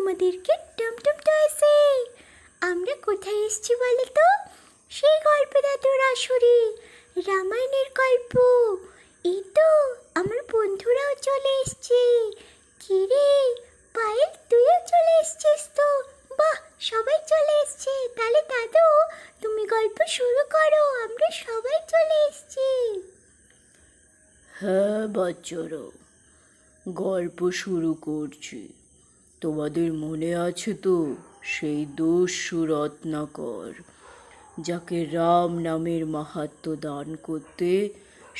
তোমাদেরকে টুমটুম টয়েসে। আমরা কোথায় এসেছি বলো তো? সেই গল্পদাতুর আসরে, রামায়ণের গল্প। এই তো আমার বন্ধুরাও চলে এসছে। কি রে পায়েল, তুইও চলে এসছিস তো? বাহ, সবাই চলে এসছে। তাহলে দাদু, তুমি গল্প শুরু করো, আমরা সবাই চলে এসছি। হ্যাঁ বাচ্চারা, গল্প শুরু করছি। তোমাদের মনে আছে তো সেই দস্যু রত্নাকর, যাকে রাম নামের মাহাত্ম্য দান করতে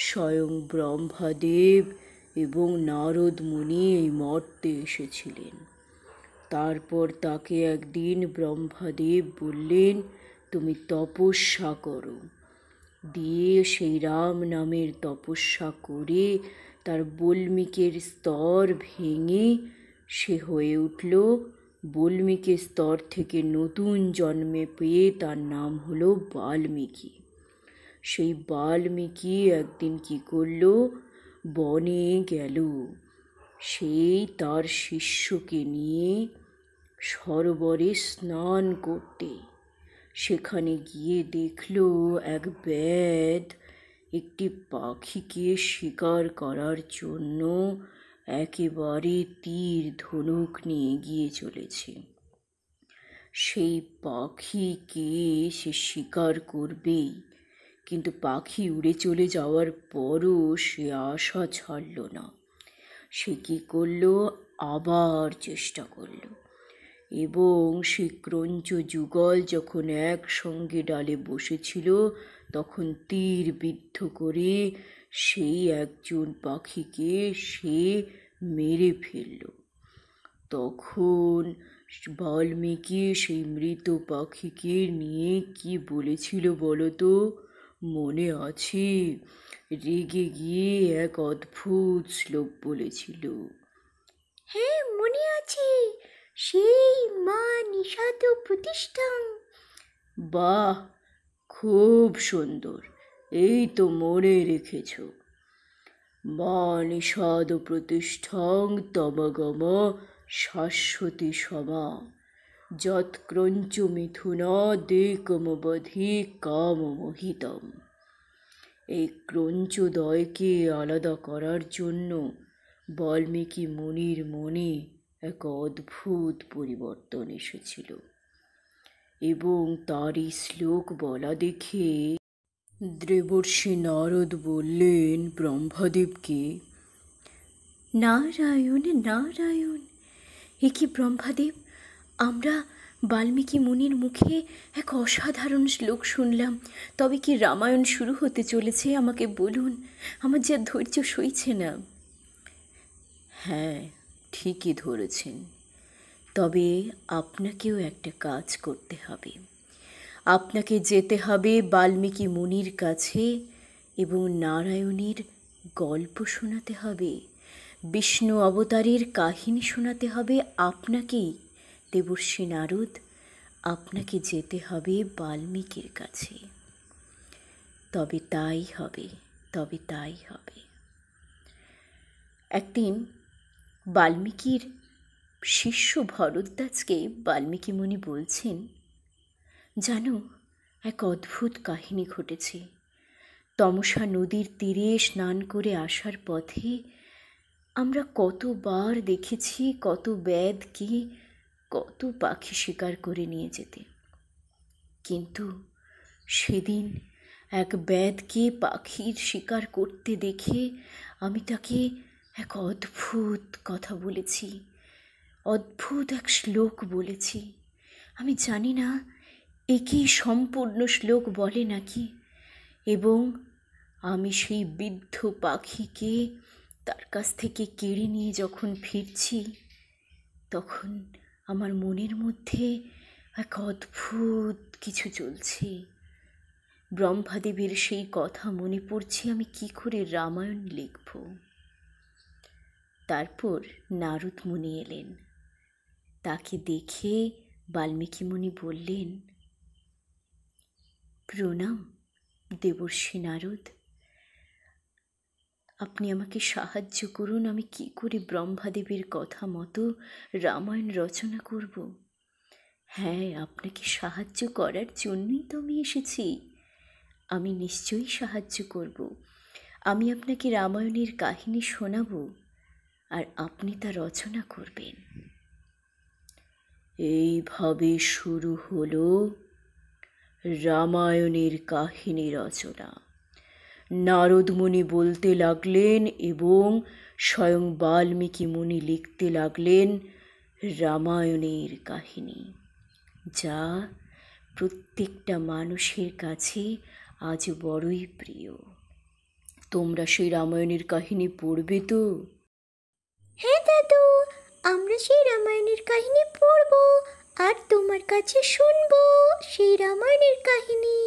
স্বয়ং ব্রহ্মাদেব এবং নারদ মুনি এই মর্তে এসেছিলেন। তারপর তাকে একদিন ব্রহ্মাদেব বললেন, তুমি তপস্যা করো। দিয়ে সেই রাম নামের তপস্যা করে তার বল্মিকের স্তর ভেঙে সে হয়ে উঠল বল্মিকের স্তর থেকে নতুন জন্মে পেয়ে তার নাম হলো বাল্মীকি। সেই বাল্মীকি একদিন কি করল, বনে গেল। সেই তার শিষ্যকে নিয়ে সরোবরে স্নান করতে। সেখানে গিয়ে দেখল এক ব্যাধ একটি পাখিকে শিকার করার জন্য একেবারে তীর ধনুক নিয়ে এগিয়ে চলেছে। সেই পাখিকে সে শিকার করবেই, কিন্তু পাখি উড়ে চলে যাওয়ার পরও সে আশা ছাড়ল না। সে কি করলো, আবার চেষ্টা করলো, এবং সেই ক্রঞ্চ যুগল যখন একসঙ্গে ডালে বসেছিল তখন তীর বিদ্ধ করে সেই একজন পাখিকে সে মেরে ফেলল। তখন বাল্মীকি সেই মৃত পাখিকে নিয়ে কি বলেছিল বলো তো? মনে আছে? রেগে গিয়ে এক অদ্ভুত শ্লোক বলেছিল। হ্যাঁ, মনে আছে। সেই মা নিষাদ প্রতিষ্ঠান। বাহ, খুব সুন্দর, এই তো মনে রেখেছ। মা নিষাদ প্রতিষ্ঠাং তমগম শাশ্বতী সমা যৎক্রঞ্চ মিথুনা দেকমবধি কামমোহিতম। এই ক্রঞ্চদয়কে আলাদা করার জন্য বাল্মীকি মুনির মনে এক অদ্ভুত পরিবর্তন এসেছিল, এবং তারই শ্লোক বলা দেখে দেবর্ষি নারদ বললেন ব্রহ্মাদেবকে, নারায়ণ নারায়ণ, এ কি ব্রহ্মাদেব! আমরা বাল্মীকি মুনির মুখে এক অসাধারণ শ্লোক শুনলাম। তবে কি রামায়ণ শুরু হতে চলেছে? আমাকে বলুন, আমার যে ধৈর্য সইছে না। হ্যাঁ, ঠিকই ধরেছেন। তবে আপনাকেও একটা কাজ করতে হবে। আপনাকে যেতে হবে বাল্মীকি মুনির কাছে এবং নারায়ণের গল্প শোনাতে হবে, বিষ্ণু অবতারের কাহিনী শোনাতে হবে আপনাকেই। দেবর্ষি নারদ, আপনাকে যেতে হবে বাল্মীকির কাছে। তবে তাই হবে, তবে তাই হবে। একদিন বাল্মীকির শিষ্য ভরদ্বাজকে বাল্মীকি মুনি বলছেন, জানো, এক অদ্ভুত কাহিনী ঘটেছে। তমসা নদীর তীরে স্নান করে আসার পথে আমরা কতবার দেখেছি কত ব্যাধকে কত পাখি শিকার করে নিয়ে যেতে, কিন্তু সেদিন এক ব্যাধকে পাখির শিকার করতে দেখে আমি তাকে এক অদ্ভুত কথা বলেছি, অদ্ভুত এক শ্লোক বলেছি। আমি জানি না একেই সম্পূর্ণ শ্লোক বলে নাকি। এবং আমি সেই বৃদ্ধ পাখিকে তার কাছ থেকে কেড়ে নিয়ে যখন ফিরছি, তখন আমার মনের মধ্যে এক অদ্ভুত কিছু চলছে। ব্রহ্মাদেবের সেই কথা মনে পড়ছে, আমি কি করে রামায়ণ লিখব। তারপর নারদ মুনি এলেন। তাকে দেখে বাল্মীকি মুনি বললেন, প্রণাম দেবর্ষি নারদ, আপনি আমাকে সাহায্য করুন, আমি কি করে ব্রহ্মাদেবীর কথা মতো রামায়ণ রচনা করব। হ্যাঁ, আপনাকে সাহায্য করার জন্যই তো আমি এসেছি। আমি নিশ্চয়ই সাহায্য করব। আমি আপনাকে রামায়ণের কাহিনী শোনাব, আর আপনি তা রচনা করবেন। এইভাবে শুরু হলো রামায়ণের কাহিনী রচনা। নারদ মুনি বলতে লাগলেন এবং স্বয়ং বাল্মীকি মুনি লিখতে লাগলেন রামায়ণের কাহিনী, যা প্রত্যেকটা মানুষের কাছে আজ বড়ই প্রিয়। তোমরা সেই রামায়ণের কাহিনী পড়বে তো? হ্যাঁ দাদু, আমরা সেই রামায়ণের কাহিনী পড়ব আর তোমার কাছে শুনবো সেই রামায়ণের কাহিনী।